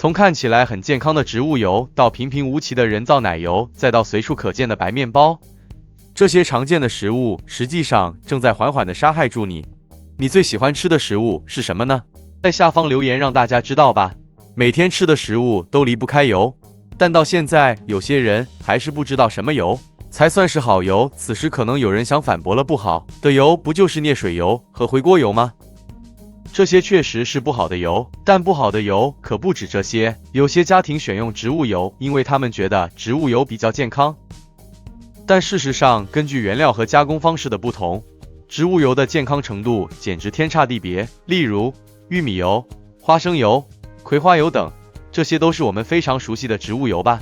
从看起来很健康的植物油，到平平无奇的人造奶油，再到随处可见的白面包，这些常见的食物实际上正在缓缓地杀害住你。你最喜欢吃的食物是什么呢？在下方留言让大家知道吧。每天吃的食物都离不开油，但到现在有些人还是不知道什么油才算是好油。此时可能有人想反驳了，不好的油不就是镍水油和回锅油吗？这些确实是不好的油，但不好的油可不止这些。有些家庭选用植物油，因为他们觉得植物油比较健康。但事实上，根据原料和加工方式的不同，植物油的健康程度简直天差地别。例如玉米油、花生油、葵花油等，这些都是我们非常熟悉的植物油吧。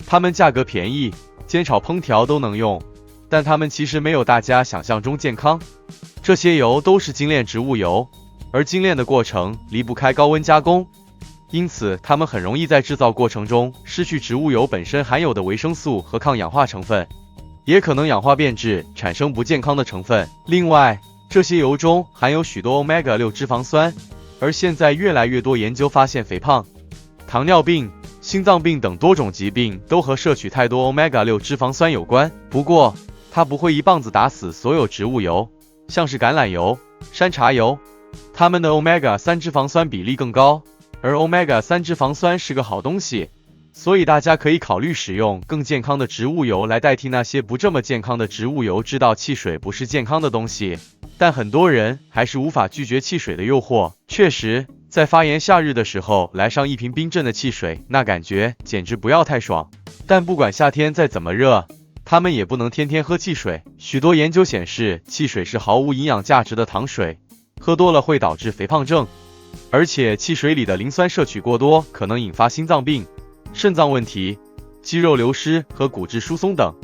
它们价格便宜，煎炒烹调都能用，但它们其实没有大家想象中健康。这些油都是精炼植物油，而精炼的过程离不开高温加工，因此它们很容易在制造过程中失去植物油本身含有的维生素和抗氧化成分，也可能氧化变质，产生不健康的成分。另外，这些油中含有许多 Omega-6 脂肪酸，而现在越来越多研究发现，肥胖、糖尿病、心脏病等多种疾病都和摄取太多 Omega-6 脂肪酸有关。不过，它不会一棒子打死所有植物油，像是橄榄油、山茶油，它们的 Omega-3 脂肪酸比例更高，而 Omega-3 脂肪酸是个好东西，所以大家可以考虑使用更健康的植物油来代替那些不这么健康的植物油。知道汽水不是健康的东西，但很多人还是无法拒绝汽水的诱惑。确实，在发炎夏日的时候来上一瓶冰镇的汽水，那感觉简直不要太爽。但不管夏天再怎么热，他们也不能天天喝汽水。许多研究显示，汽水是毫无营养价值的糖水，喝多了会导致肥胖症，而且汽水里的磷酸摄取过多可能引发心脏病、肾脏问题、肌肉流失和骨质疏松等。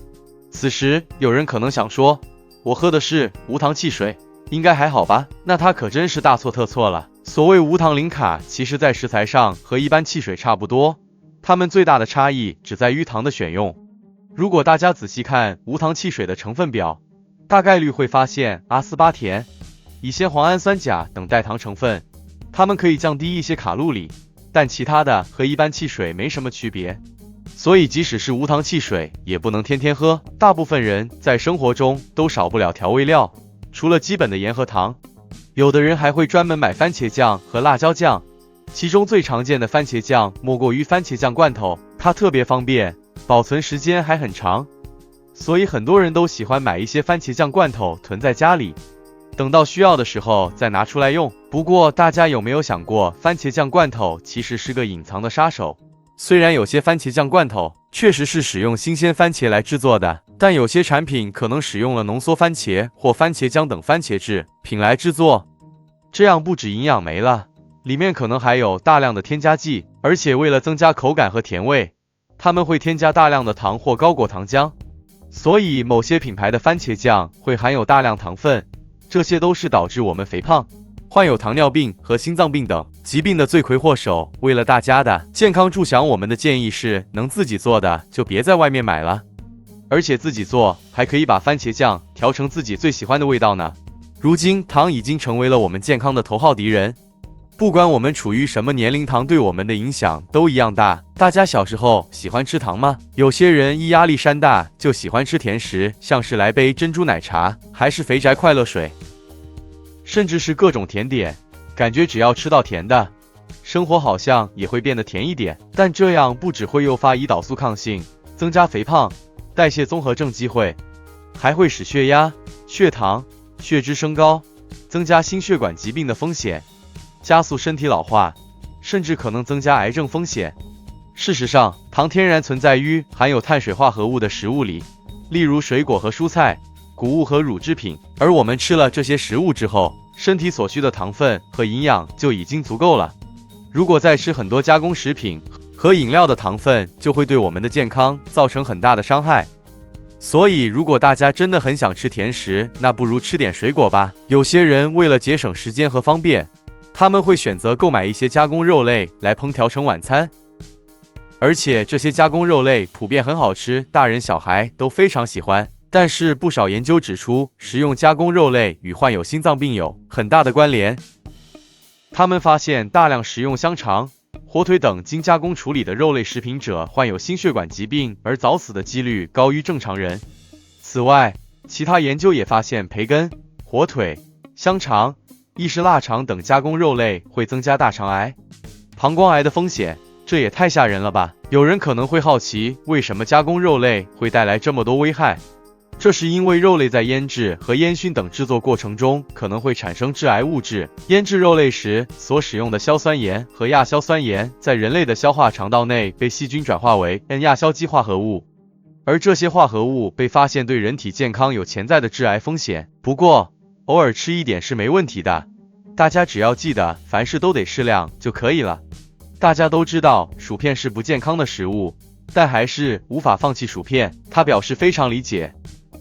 此时有人可能想说，我喝的是无糖汽水，应该还好吧？那他可真是大错特错了。所谓无糖零卡，其实在食材上和一般汽水差不多，它们最大的差异只在于糖的选用。如果大家仔细看无糖汽水的成分表，大概率会发现阿斯巴甜、乙酰磺氨酸钾等代糖成分，它们可以降低一些卡路里，但其他的和一般汽水没什么区别。所以即使是无糖汽水也不能天天喝。大部分人在生活中都少不了调味料，除了基本的盐和糖，有的人还会专门买番茄酱和辣椒酱，其中最常见的番茄酱莫过于番茄酱罐头，它特别方便，保存时间还很长，所以很多人都喜欢买一些番茄酱罐头囤在家里，等到需要的时候再拿出来用。不过大家有没有想过，番茄酱罐头其实是个隐藏的杀手？虽然有些番茄酱罐头确实是使用新鲜番茄来制作的，但有些产品可能使用了浓缩番茄或番茄浆等番茄制品来制作，这样不止营养没了，里面可能还有大量的添加剂，而且为了增加口感和甜味，他们会添加大量的糖或高果糖浆，所以某些品牌的番茄酱会含有大量糖分，这些都是导致我们肥胖、患有糖尿病和心脏病等疾病的罪魁祸首。为了大家的健康着想，我们的建议是，能自己做的就别在外面买了，而且自己做还可以把番茄酱调成自己最喜欢的味道呢。如今糖已经成为了我们健康的头号敌人，不管我们处于什么年龄，糖对我们的影响都一样大。大家小时候喜欢吃糖吗？有些人一压力山大就喜欢吃甜食，像是来杯珍珠奶茶，还是肥宅快乐水，甚至是各种甜点，感觉只要吃到甜的，生活好像也会变得甜一点。但这样不只会诱发胰岛素抗性，增加肥胖、代谢综合症机会，还会使血压、血糖、血脂升高，增加心血管疾病的风险，加速身体老化，甚至可能增加癌症风险。事实上，糖天然存在于含有碳水化合物的食物里，例如水果和蔬菜、谷物和乳制品，而我们吃了这些食物之后，身体所需的糖分和营养就已经足够了。如果再吃很多加工食品和饮料的糖分，就会对我们的健康造成很大的伤害。所以如果大家真的很想吃甜食，那不如吃点水果吧。有些人为了节省时间和方便，他们会选择购买一些加工肉类来烹调成晚餐，而且这些加工肉类普遍很好吃，大人小孩都非常喜欢。但是不少研究指出，食用加工肉类与患有心脏病有很大的关联。他们发现大量食用香肠、火腿等经加工处理的肉类食品者患有心血管疾病而早死的几率高于正常人。此外，其他研究也发现培根、火腿、香肠、意式腊肠等加工肉类会增加大肠癌、膀胱癌的风险，这也太吓人了吧！有人可能会好奇，为什么加工肉类会带来这么多危害？这是因为肉类在腌制和烟熏等制作过程中可能会产生致癌物质。腌制肉类时所使用的硝酸盐和亚硝酸盐在人类的消化肠道内被细菌转化为 N-亚硝基化合物，而这些化合物被发现对人体健康有潜在的致癌风险。不过，偶尔吃一点是没问题的，大家只要记得凡事都得适量就可以了。大家都知道薯片是不健康的食物，但还是无法放弃薯片。他表示非常理解，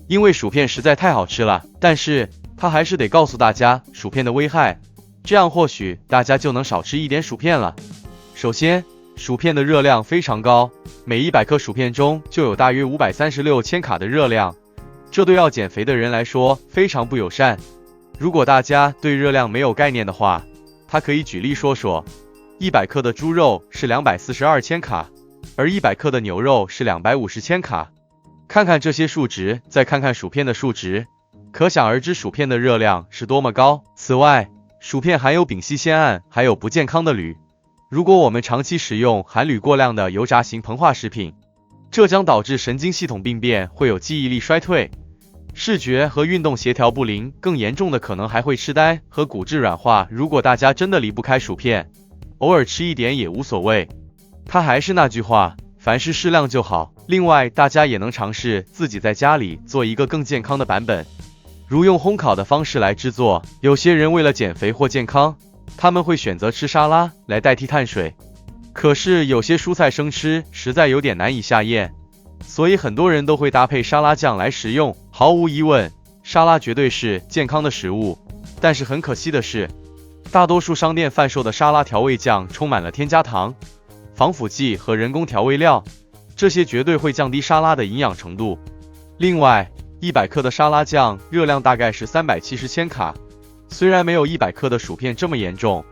因为薯片实在太好吃了，但是他还是得告诉大家薯片的危害，这样或许大家就能少吃一点薯片了。首先，薯片的热量非常高，每100克薯片中就有大约536千卡的热量，这对要减肥的人来说非常不友善。如果大家对热量没有概念的话，他可以举例说说，100克的猪肉是242千卡，而100克的牛肉是250千卡。看看这些数值，再看看薯片的数值，可想而知薯片的热量是多么高。此外，薯片含有丙烯酰胺，还有不健康的铝。如果我们长期食用含铝过量的油炸型膨化食品，这将导致神经系统病变，会有记忆力衰退、视觉和运动协调不灵，更严重的可能还会痴呆和骨质软化。如果大家真的离不开薯片，偶尔吃一点也无所谓。它还是那句话，凡事适量就好。另外，大家也能尝试自己在家里做一个更健康的版本，如用烘烤的方式来制作。有些人为了减肥或健康，他们会选择吃沙拉来代替碳水，可是有些蔬菜生吃实在有点难以下咽，所以很多人都会搭配沙拉酱来食用。毫无疑问，沙拉绝对是健康的食物，但是很可惜的是，大多数商店贩售的沙拉调味酱充满了添加糖、防腐剂和人工调味料，这些绝对会降低沙拉的营养程度。另外，100克的沙拉酱热量大概是370千卡，虽然没有100克的薯片这么严重，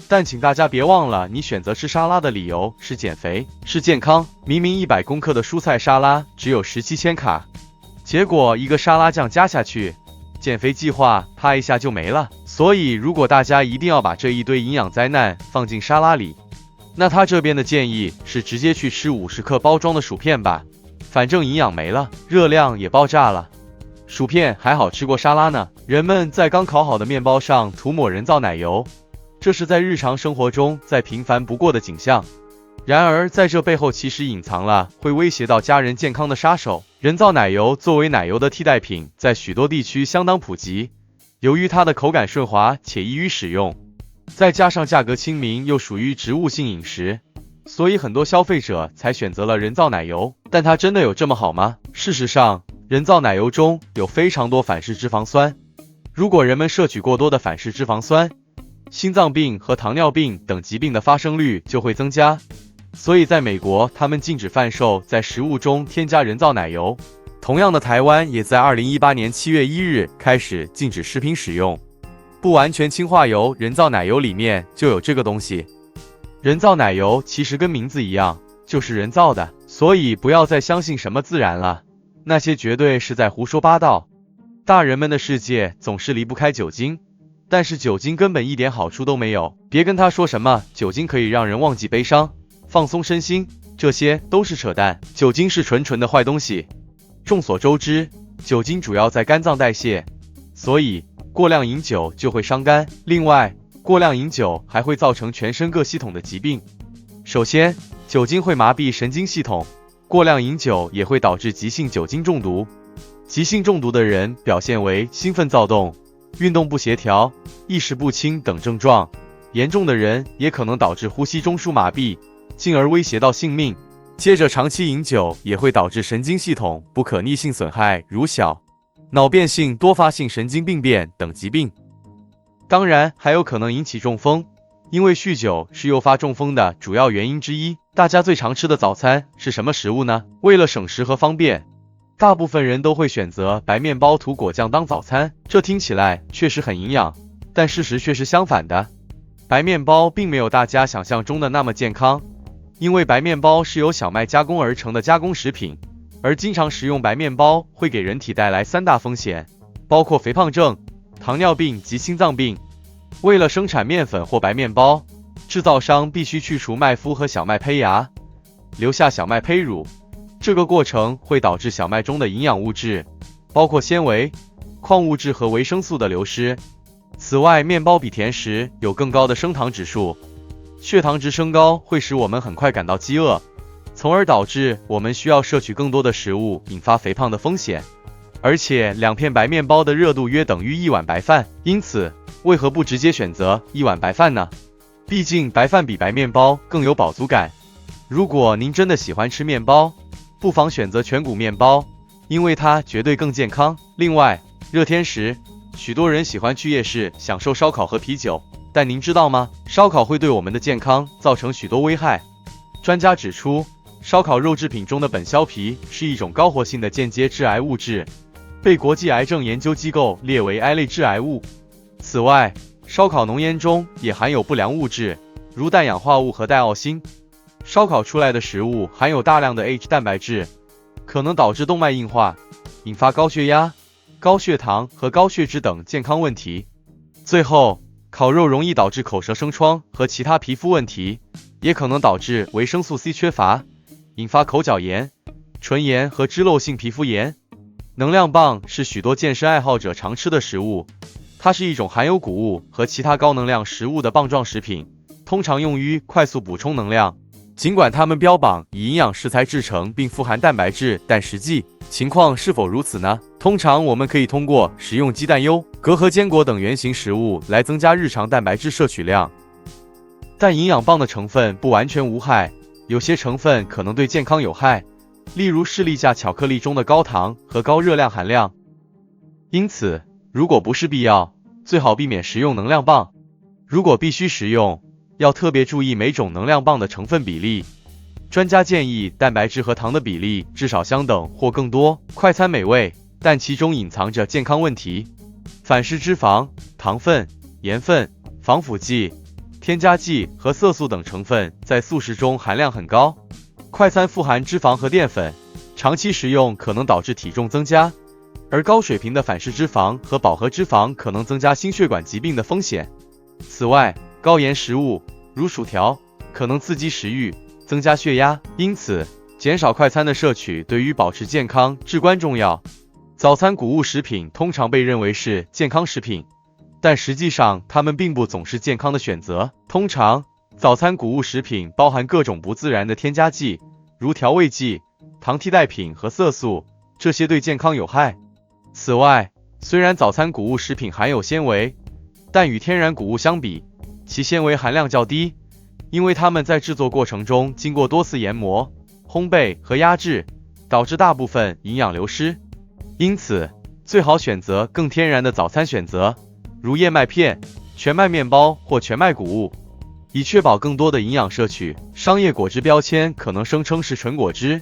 但请大家别忘了，你选择吃沙拉的理由是减肥，是健康。明明100公克的蔬菜沙拉只有17千卡，结果一个沙拉酱加下去，减肥计划啪一下就没了。所以如果大家一定要把这一堆营养灾难放进沙拉里，那他这边的建议是直接去吃50克包装的薯片吧，反正营养没了，热量也爆炸了，薯片还好吃过沙拉呢。人们在刚烤好的面包上涂抹人造奶油，这是在日常生活中再平凡不过的景象。然而在这背后其实隐藏了会威胁到家人健康的杀手。人造奶油作为奶油的替代品，在许多地区相当普及，由于它的口感顺滑且易于使用，再加上价格亲民又属于植物性饮食，所以很多消费者才选择了人造奶油。但它真的有这么好吗？事实上，人造奶油中有非常多反式脂肪酸，如果人们摄取过多的反式脂肪酸，心脏病和糖尿病等疾病的发生率就会增加。所以在美国，他们禁止贩售在食物中添加人造奶油。同样的，台湾也在2018年7月1日开始禁止食品使用不完全氢化油，人造奶油里面就有这个东西。人造奶油其实跟名字一样，就是人造的，所以不要再相信什么自然了，那些绝对是在胡说八道。大人们的世界总是离不开酒精，但是酒精根本一点好处都没有。别跟他说什么酒精可以让人忘记悲伤、放松身心，这些都是扯淡。酒精是纯的坏东西。众所周知，酒精主要在肝脏代谢，所以过量饮酒就会伤肝。另外，过量饮酒还会造成全身各系统的疾病。首先，酒精会麻痹神经系统，过量饮酒也会导致急性酒精中毒。急性中毒的人表现为兴奋躁动、运动不协调、意识不清等症状，严重的人也可能导致呼吸中枢麻痹，进而威胁到性命。接着，长期饮酒也会导致神经系统不可逆性损害，如小脑变性、多发性神经病变等疾病。当然，还有可能引起中风，因为酗酒是诱发中风的主要原因之一。大家最常吃的早餐是什么食物呢？为了省时和方便，大部分人都会选择白面包涂果酱当早餐，这听起来确实很营养，但事实却是相反的。白面包并没有大家想象中的那么健康，因为白面包是由小麦加工而成的加工食品，而经常食用白面包会给人体带来3大风险，包括肥胖症、糖尿病及心脏病。为了生产面粉或白面包，制造商必须去除麦麸和小麦胚芽，留下小麦胚乳。这个过程会导致小麦中的营养物质，包括纤维、矿物质和维生素的流失。此外，面包比甜食有更高的升糖指数，血糖值升高会使我们很快感到饥饿，从而导致我们需要摄取更多的食物，引发肥胖的风险。而且2片白面包的热度约等于1碗白饭，因此为何不直接选择1碗白饭呢？毕竟白饭比白面包更有饱足感。如果您真的喜欢吃面包，不妨选择全谷面包，因为它绝对更健康。另外，热天时，许多人喜欢去夜市享受烧烤和啤酒，但您知道吗？烧烤会对我们的健康造成许多危害。专家指出，烧烤肉制品中的苯硝皮是一种高活性的间接致癌物质，被国际癌症研究机构列为癌类致癌物。此外，烧烤浓烟中也含有不良物质，如氮氧化物和戴奥辛。烧烤出来的食物含有大量的 H 蛋白质，可能导致动脉硬化，引发高血压、高血糖和高血脂等健康问题。最后，烤肉容易导致口舌生疮和其他皮肤问题，也可能导致维生素 C 缺乏，引发口角炎、唇炎和脂漏性皮肤炎。能量棒是许多健身爱好者常吃的食物，它是一种含有谷物和其他高能量食物的棒状食品，通常用于快速补充能量。尽管它们标榜以营养食材制成并富含蛋白质，但实际情况是否如此呢？通常我们可以通过食用鸡蛋、优格和坚果等原型食物来增加日常蛋白质摄取量。但营养棒的成分不完全无害，有些成分可能对健康有害，例如士力架巧克力中的高糖和高热量含量。因此，如果不是必要，最好避免食用能量棒。如果必须食用，要特别注意每种能量棒的成分比例。专家建议蛋白质和糖的比例至少相等或更多。快餐美味，但其中隐藏着健康问题。反式脂肪、糖分、盐分、防腐剂、添加剂和色素等成分在素食中含量很高。快餐富含脂肪和淀粉，长期食用可能导致体重增加，而高水平的反式脂肪和饱和脂肪可能增加心血管疾病的风险。此外，高盐食物，如薯条，可能刺激食欲，增加血压，因此减少快餐的摄取对于保持健康至关重要。早餐谷物食品通常被认为是健康食品，但实际上它们并不总是健康的选择。通常，早餐谷物食品包含各种不自然的添加剂，如调味剂、糖替代品和色素，这些对健康有害。此外，虽然早餐谷物食品含有纤维，但与天然谷物相比，其纤维含量较低，因为它们在制作过程中经过多次研磨、烘焙和压制，导致大部分营养流失。因此，最好选择更天然的早餐选择，如燕麦片、全麦面包或全麦谷物，以确保更多的营养摄取。商业果汁标签可能声称是纯果汁，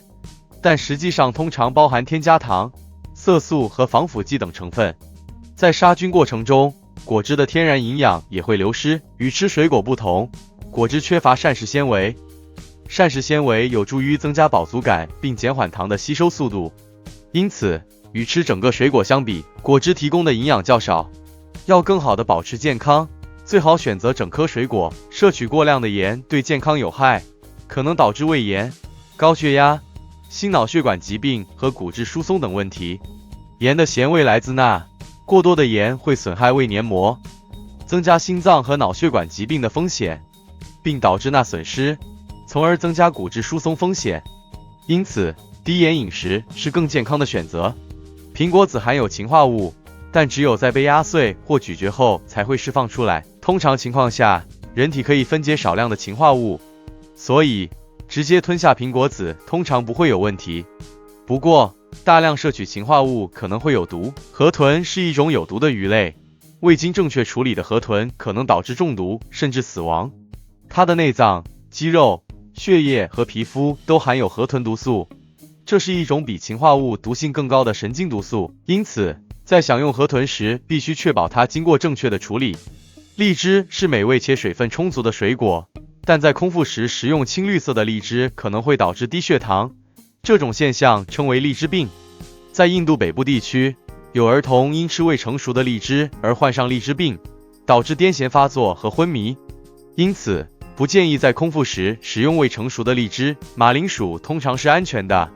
但实际上通常包含添加糖、色素和防腐剂等成分。在杀菌过程中，果汁的天然营养也会流失。与吃水果不同，果汁缺乏膳食纤维。膳食纤维有助于增加饱足感并减缓糖的吸收速度，因此与吃整个水果相比，果汁提供的营养较少。要更好的保持健康，最好选择整颗水果。摄取过量的盐对健康有害，可能导致胃炎、高血压、心脑血管疾病和骨质疏松等问题。盐的咸味来自钠，过多的盐会损害胃黏膜，增加心脏和脑血管疾病的风险，并导致钠损失，从而增加骨质疏松风险。因此，低盐饮食是更健康的选择。苹果籽含有氰化物，但只有在被压碎或咀嚼后才会释放出来。通常情况下，人体可以分解少量的氰化物，所以直接吞下苹果籽通常不会有问题。不过，大量摄取氰化物可能会有毒。河豚是一种有毒的鱼类，未经正确处理的河豚可能导致中毒甚至死亡。它的内脏、肌肉、血液和皮肤都含有河豚毒素，这是一种比氰化物毒性更高的神经毒素，因此在享用河豚时必须确保它经过正确的处理。荔枝是美味且水分充足的水果，但在空腹时食用青绿色的荔枝可能会导致低血糖，这种现象称为荔枝病。在印度北部地区，有儿童因吃未成熟的荔枝而患上荔枝病，导致癫痫发作和昏迷。因此，不建议在空腹时食用未成熟的荔枝。马铃薯通常是安全的，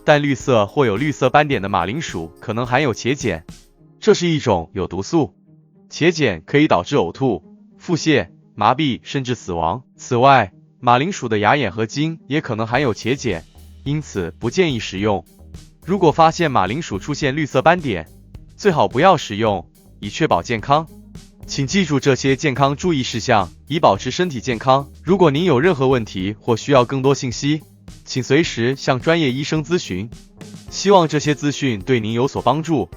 但绿色或有绿色斑点的马铃薯可能含有茄碱，这是一种有毒素。茄碱可以导致呕吐、腹泻、麻痹甚至死亡。此外，马铃薯的芽眼和茎也可能含有茄碱，因此不建议食用。如果发现马铃薯出现绿色斑点，最好不要食用，以确保健康。请记住这些健康注意事项，以保持身体健康。如果您有任何问题或需要更多信息，请随时向专业医生咨询。希望这些资讯对您有所帮助。